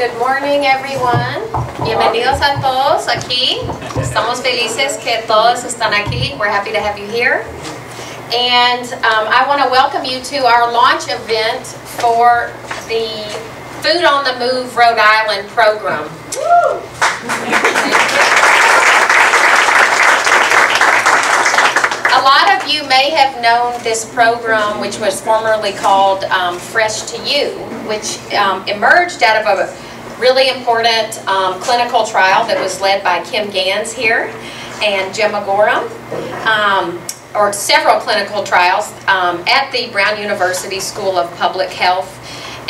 Good morning, everyone. Bienvenidos a todos aquí. Estamos felices que todos están aquí. We're happy to have you here. And I want to welcome you to our launch event for the Food on the Move Rhode Island program. A lot of you may have known this program, which was formerly called Fresh to You, which emerged out of a really important clinical trial that was led by Kim Gans here and McGoram, or several clinical trials at the Brown University School of Public Health.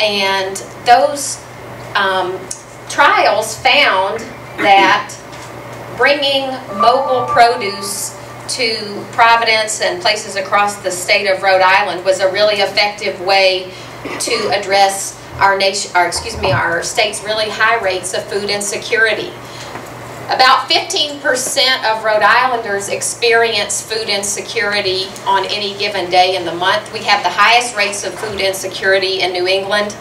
And those trials found that bringing mobile produce to Providence and places across the state of Rhode Island was a really effective way to address our state's really high rates of food insecurity. About 15% of Rhode Islanders experience food insecurity on any given day in the month. We have the highest rates of food insecurity in New England.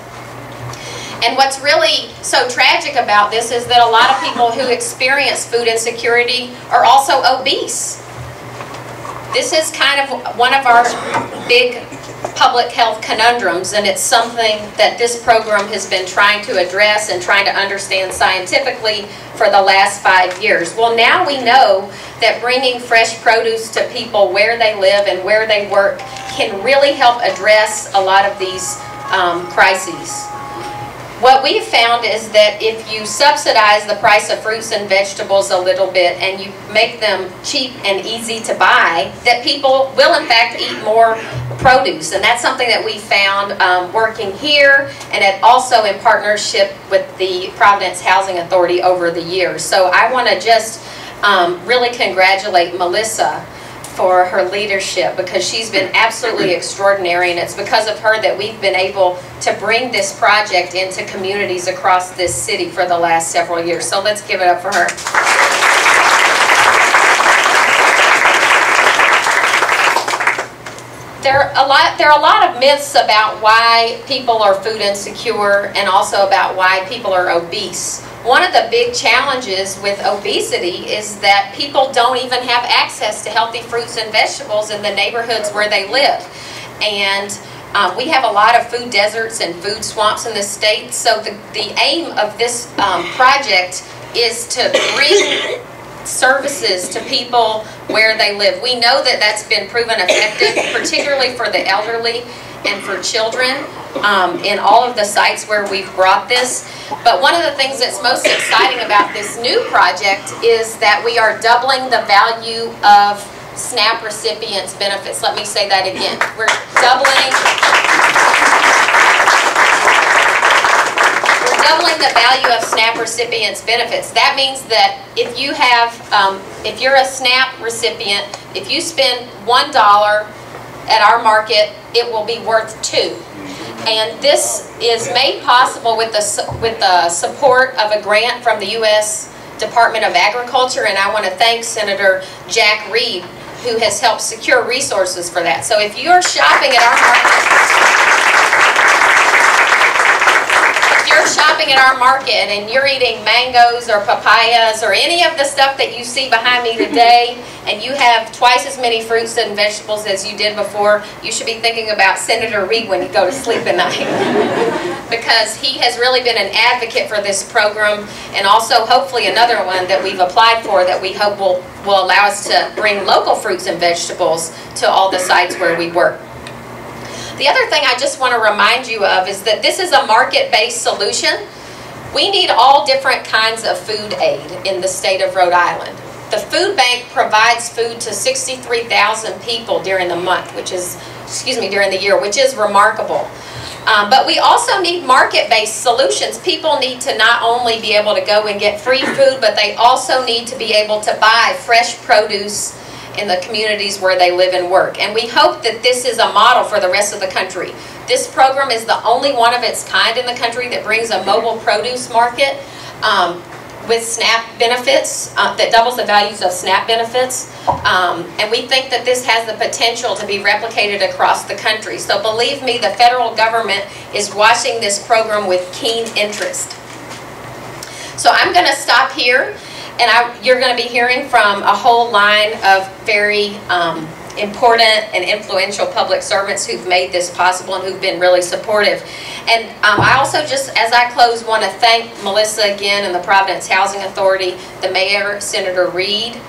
And what's really so tragic about this is that a lot of people who experience food insecurity are also obese. This is kind of one of our big public health conundrums, and it's something that this program has been trying to address and trying to understand scientifically for the last 5 years. Well, now we know that bringing fresh produce to people where they live and where they work can really help address a lot of these crises. What we've found is that if you subsidize the price of fruits and vegetables a little bit and you make them cheap and easy to buy, that people will in fact eat more produce. And that's something that we found working here and also in partnership with the Providence Housing Authority over the years. So I want to just really congratulate Melissa for her leadership, because she's been absolutely extraordinary, and it's because of her that we've been able to bring this project into communities across this city for the last several years. So let's give it up for her. There are a lot of myths about why people are food insecure and also about why people are obese. One of the big challenges with obesity is that people don't even have access to healthy fruits and vegetables in the neighborhoods where they live. And we have a lot of food deserts and food swamps in the state. So the aim of this project is to bring services to people where they live. We know that that's been proven effective, particularly for the elderly and for children in all of the sites where we've brought this. But one of the things that's most exciting about this new project is that we are doubling the value of SNAP recipients' benefits. Let me say that again. We're doubling the value of SNAP recipients' benefits. That means that if you have, if you're a SNAP recipient, if you spend $1 at our market, it will be worth $2. And this is made possible with the support of a grant from the U.S. Department of Agriculture, and I want to thank Senator Jack Reed, who has helped secure resources for that. So if you're shopping at our market, and you're eating mangoes or papayas or any of the stuff that you see behind me today, and you have twice as many fruits and vegetables as you did before, you should be thinking about Senator Reed when you go to sleep at night. Because he has really been an advocate for this program, and also hopefully another one that we've applied for that we hope will allow us to bring local fruits and vegetables to all the sites where we work. The other thing I just want to remind you of is that this is a market-based solution. We need all different kinds of food aid in the state of Rhode Island. The food bank provides food to 63,000 people during the month, during the year, which is remarkable. But we also need market-based solutions. People need to not only be able to go and get free food, but they also need to be able to buy fresh produce in the communities where they live and work. And we hope that this is a model for the rest of the country. This program is the only one of its kind in the country that brings a mobile produce market with SNAP benefits, that doubles the values of SNAP benefits. And we think that this has the potential to be replicated across the country. So believe me, the federal government is watching this program with keen interest. So I'm going to stop here, and you're going to be hearing from a whole line of very important and influential public servants who've made this possible and who've been really supportive. And I also, just as I close, want to thank Melissa again and the Providence Housing Authority, the Mayor, Senator Reed,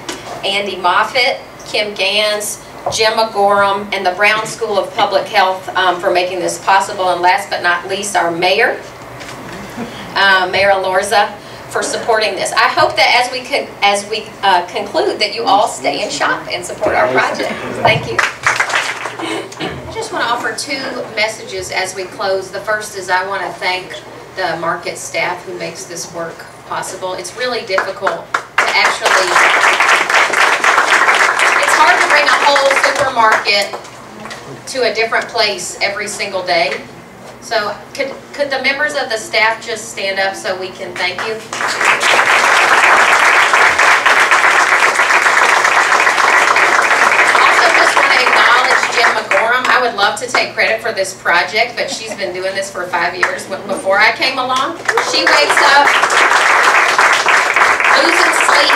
Andy Moffett, Kim Gans, Jim McGoram, and the Brown School of Public Health for making this possible. And last but not least, our Mayor, Mayor Elorza, for supporting this. I hope that as we conclude that you all stay and shop and support our project. Thank you. I just want to offer two messages as we close. The first is I want to thank the market staff who makes this work possible. It's really difficult to actually, it's hard to bring a whole supermarket to a different place every single day. So could the members of the staff just stand up so we can thank you? Also just want to acknowledge Jim McGoram. I would love to take credit for this project, but she's been doing this for 5 years before I came along. She wakes up losing sleep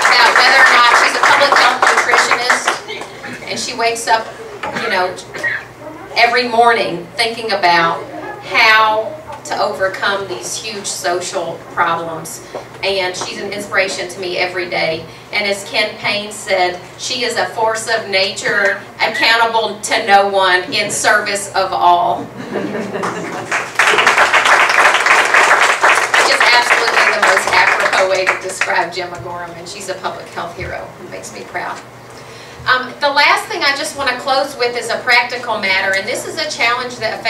about whether or not she's a public health nutritionist, and she wakes up, you know, every morning thinking about how to overcome these huge social problems. And she's an inspiration to me every day. And as Ken Payne said, she is a force of nature, accountable to no one, in service of all. Which is absolutely the most apropos way to describe Jim McGoram, and she's a public health hero who makes me proud. The last thing I just want to close with is a practical matter, and this is a challenge that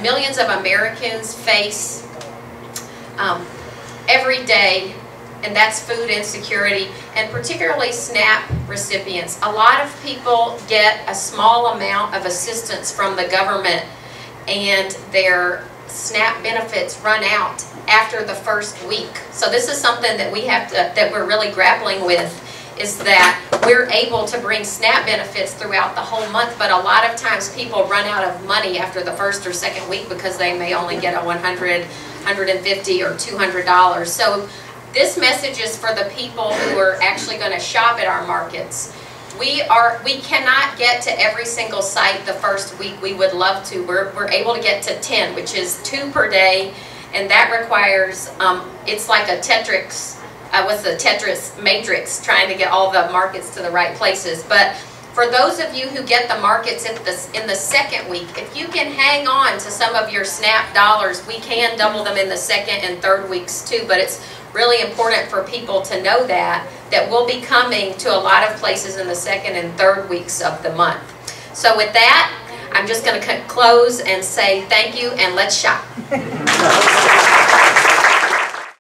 millions of Americans face every day, and that's food insecurity, and particularly SNAP recipients. A lot of people get a small amount of assistance from the government, and their SNAP benefits run out after the first week. So this is something that that we're really grappling with, is that we're able to bring SNAP benefits throughout the whole month, but a lot of times people run out of money after the first or second week because they may only get a $100, $150, or $200. So this message is for the people who are actually going to shop at our markets. We cannot get to every single site the first week. We would love to. We're able to get to 10, which is 2 per day, and that requires, it's like a Tetris. What's the Tetris matrix, trying to get all the markets to the right places. But for those of you who get the markets in the second week, if you can hang on to some of your SNAP dollars, we can double them in the second and third weeks too. But it's really important for people to know that we'll be coming to a lot of places in the second and third weeks of the month. So with that, I'm just going to close and say thank you, and let's shop.